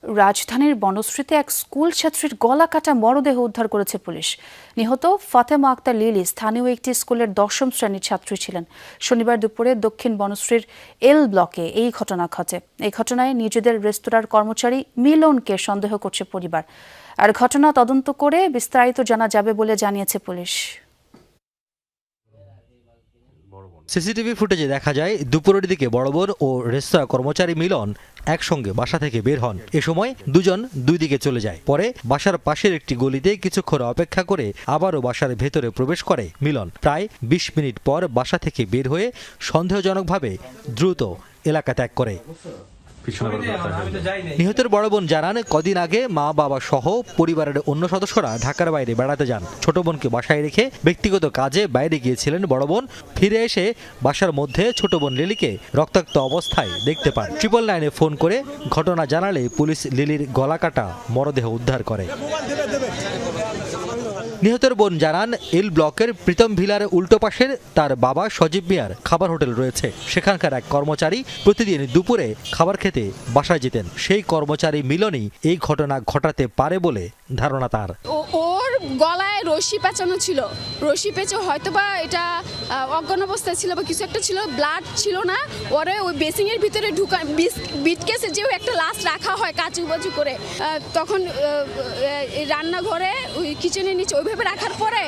রাজধানীর বনশ্রীতে এক স্কুল ছাত্রীর গলা কাটা মরদেহ উদ্ধার করেছে পুলিশ। নিহত ফাতেমা আক্তার লিলি স্থানীয় একটি স্কুলের 10ম শ্রেণীর ছাত্রী ছিলেন। শনিবার দুপুরে দক্ষিণ বনশ্রীর এল ব্লকে এই ঘটনা ঘটে। এই ঘটনায় নিজেদের রেস্তোরাঁর কর্মচারী মিলনকে সন্দেহ করছে পরিবার। আর ঘটনা তদন্ত করে বিস্তারিত জানা যাবে বলে জানিয়েছে পুলিশ। সিসিটিভি ফুটেজে দেখা যায় দুপুরের দিকে বড়বোন ও রেস্তোরাঁ কর্মচারী মিলন একসঙ্গে বাসা থেকে বের হন। এ সময় দুজন দুই দিকে চলে যায়। পরে বাসার পাশের একটি গলিতে কিছুক্ষণ অপেক্ষা করে আবারও বাসার ভেতরে প্রবেশ করে মিলন। প্রায় 20 মিনিট পর বাসা থেকে বের হয়ে সন্দেহজনকভাবে দ্রুত এলাকা ত্যাগ করে। নিহতের বড় বোন জানান, কদিন আগে মা বাবা সহ পরিবারের অন্য সদস্যরা ঢাকার বাইরে বেড়াতে যান। ছোট বোনকে বাসায় রেখে ব্যক্তিগত কাজে বাইরে গিয়েছিলেন বড় বোন। ফিরে এসে বাসার মধ্যে ছোট বোন লিলিকে রক্তাক্ত অবস্থায় দেখতে পান। 999-এ ফোন করে ঘটনা জানালে পুলিশ লিলির গলা কাটা মরদেহ উদ্ধার করে। নিহতের বোন জানান, এল ব্লকের প্রীতম ভিলার উল্টো পাশের তার বাবা সজীব মিয়ার খাবার হোটেল রয়েছে। সেখানকার এক কর্মচারী প্রতিদিন দুপুরে খাবার খেতে বাসায় যেতেন। সেই কর্মচারী মিলনই এই ঘটনা ঘটাতে পারে বলে ধারণা তার। ওর গলায় রশি পেঁচানো ছিল, রশি পেঁচে হয়তোবা এটা অজ্ঞান অবস্থায় ছিল বা কিছু একটা ছিল, ব্লাড ছিল না। ওরে ওই বেসিংয়ের ভিতরে ঢুকা বিটকেসে যে একটা লাশ রাখা হয় কাচু বাচু করে, তখন রান্নাঘরে ওই কিচেনের নিচে ওইভাবে রাখার পরে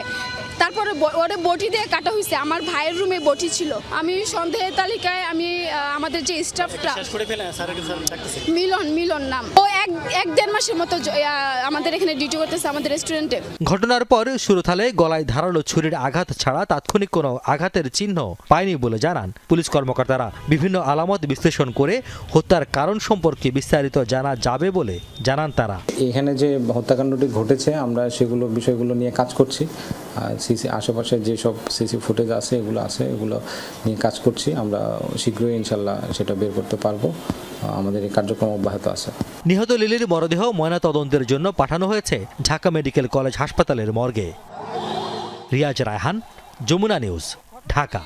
তারপরে ওরে বটি দিয়ে কাটা হয়েছে। আমার ভাইয়ের রুমে বটি ছিল। আমি সন্দেহের তালিকায় আমি আমাদের যে স্টাফটা মিলন নাম, ও এক দেড় মাসের মতো আমাদের এখানে ডিউটি করতেছে আমাদের রেস্টুরেন্টে। ঘটনার পর সুরথালে গলায় ধারালো ছুরির আঘাত ছাড়া তাৎক্ষণিক কোনো আঘাতের চিহ্ন পায়নি বলে জানান পুলিশ কর্মকর্তারা। বিভিন্ন আলামত বিশ্লেষণ করে হত্যার কারণ সম্পর্কে বিস্তারিত জানা যাবে বলে জানান তারা। এখানে যে হত্যাকাণ্ডটি ঘটেছে আমরা সেগুলো বিষয়গুলো নিয়ে কাজ করছি। সিসি আশেপাশে যেসব সিসি ফুটেজ আছে এগুলো নিয়ে কাজ করছি। আমরা শীঘ্রই ইনশাল্লাহ সেটা বের করতে পারবো। আমাদের এই কার্যক্রম অব্যাহত আছে। নিহত লিলির মরদেহ ময়নাতদন্তের জন্য পাঠানো হয়েছে ঢাকা মেডিকেল কলেজ হাসপাতালের মর্গে। রিয়াজ রায়হান, যমুনা নিউজ, ঢাকা।